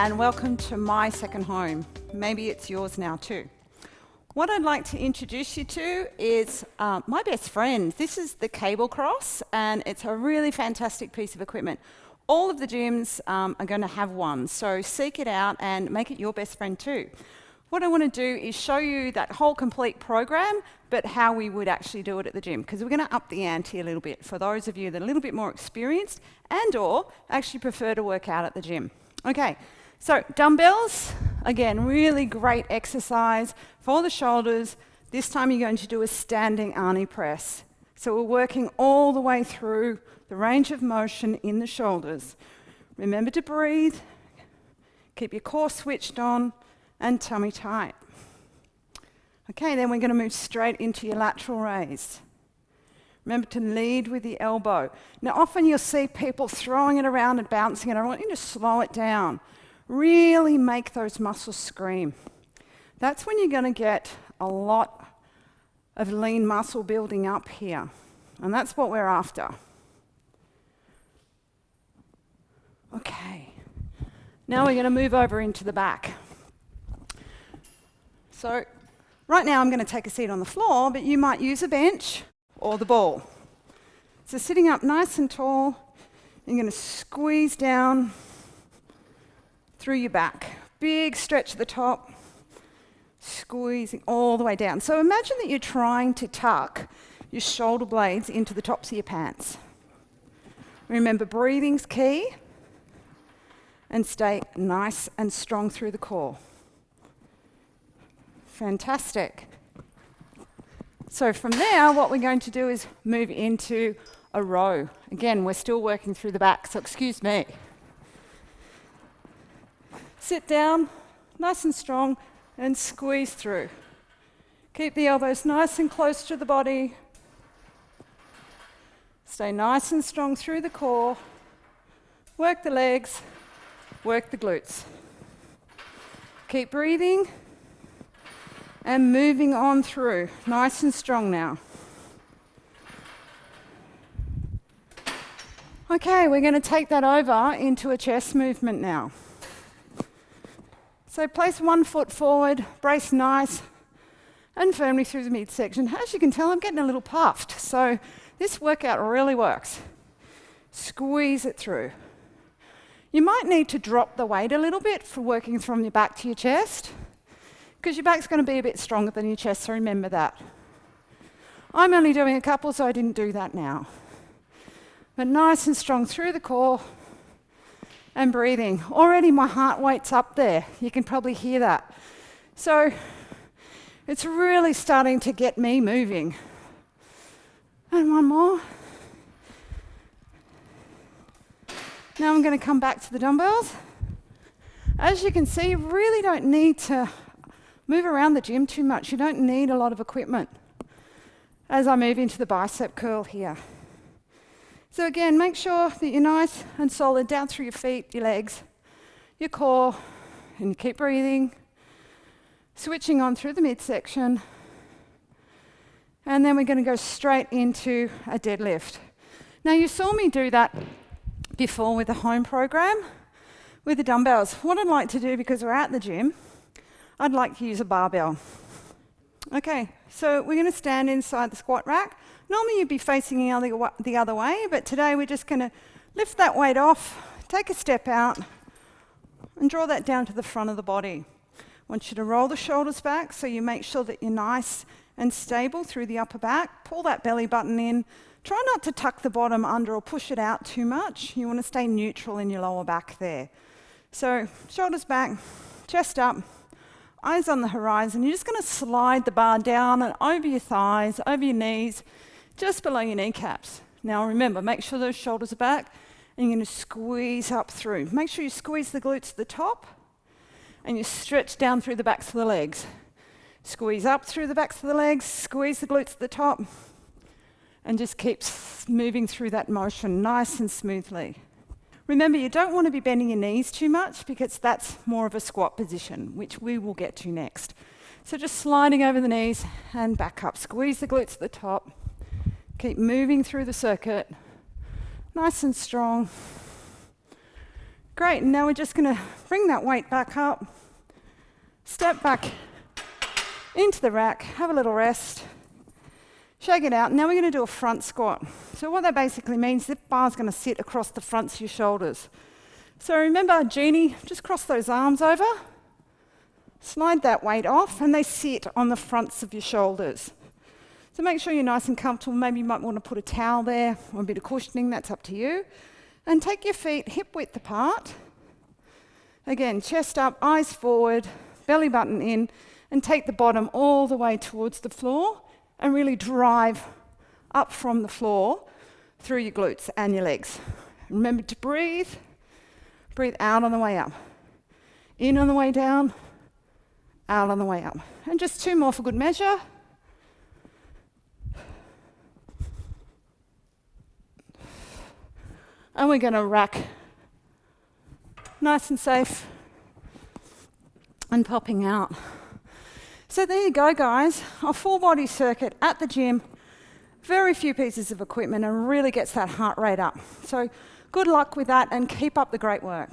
and welcome to my second home. Maybe it's yours now too. What I'd like to introduce you to is my best friend. This is the Cable Cross, and it's a really fantastic piece of equipment. All of the gyms are going to have one, so seek it out and make it your best friend too. What I want to do is show you that whole complete program, but how we would actually do it at the gym, because we're going to up the ante a little bit for those of you that are a little bit more experienced and or actually prefer to work out at the gym. Okay, so dumbbells, again, really great exercise for the shoulders. This time you're going to do a standing Arnie press. So we're working all the way through the range of motion in the shoulders. Remember to breathe, keep your core switched on, and tummy tight. Okay, then we're going to move straight into your lateral raise. Remember to lead with the elbow. Now, often you'll see people throwing it around and bouncing it. I want you to slow it down. Really make those muscles scream. That's when you're going to get a lot of lean muscle building up here. And that's what we're after. Okay. Now we're going to move over into the back. So right now I'm going to take a seat on the floor, but you might use a bench or the ball. So sitting up nice and tall, you're going to squeeze down through your back. Big stretch at the top, squeezing all the way down. So imagine that you're trying to tuck your shoulder blades into the tops of your pants. Remember, breathing's key, and stay nice and strong through the core. Fantastic. So from there, what we're going to do is move into a row. Again, we're still working through the back, so excuse me. Sit down, nice and strong, and squeeze through. Keep the elbows nice and close to the body. Stay nice and strong through the core. Work the legs, work the glutes. Keep breathing. And moving on through, nice and strong now. Okay, we're going to take that over into a chest movement now. So place one foot forward, brace nice and firmly through the midsection. As you can tell, I'm getting a little puffed, so this workout really works. Squeeze it through. You might need to drop the weight a little bit for working from your back to your chest, because your back's going to be a bit stronger than your chest, so remember that. I'm only doing a couple, so I didn't do that now. But nice and strong through the core and breathing. Already my heart rate's up there. You can probably hear that. So it's really starting to get me moving. And one more. Now I'm going to come back to the dumbbells. As you can see, you really don't need to move around the gym too much. You don't need a lot of equipment as I move into the bicep curl here. So again, make sure that you're nice and solid down through your feet, your legs, your core, and you keep breathing, switching on through the midsection. And then we're going to go straight into a deadlift. Now you saw me do that before with the home program with the dumbbells. What I'd like to do, because we're at the gym, I'd like to use a barbell. Okay, so we're going to stand inside the squat rack. Normally you'd be facing the other way, but today we're just going to lift that weight off, take a step out, and draw that down to the front of the body. I want you to roll the shoulders back so you make sure that you're nice and stable through the upper back. Pull that belly button in. Try not to tuck the bottom under or push it out too much. You want to stay neutral in your lower back there. So shoulders back, chest up, eyes on the horizon. You're just going to slide the bar down and over your thighs, over your knees, just below your kneecaps. Now remember, make sure those shoulders are back, and you're going to squeeze up through. Make sure you squeeze the glutes at the top, and you stretch down through the backs of the legs. Squeeze up through the backs of the legs, squeeze the glutes at the top, and just keep moving through that motion nice and smoothly. Remember, you don't want to be bending your knees too much, because that's more of a squat position, which we will get to next. So just sliding over the knees and back up. Squeeze the glutes at the top. Keep moving through the circuit. Nice and strong. Great, and now we're just going to bring that weight back up, step back into the rack, have a little rest, shake it out. Now we're going to do a front squat. So what that basically means, this bar's going to sit across the fronts of your shoulders. So remember, Genie, just cross those arms over, slide that weight off, and they sit on the fronts of your shoulders. So make sure you're nice and comfortable. Maybe you might want to put a towel there or a bit of cushioning, that's up to you. And take your feet hip width apart. Again, chest up, eyes forward, belly button in, and take the bottom all the way towards the floor and really drive up from the floor through your glutes and your legs. Remember to breathe. Breathe out on the way up. In on the way down, out on the way up. And just 2 more for good measure. And we're going to rack nice and safe and popping out. So there you go, guys. A full body circuit at the gym. Very few pieces of equipment and really gets that heart rate up. So good luck with that and keep up the great work.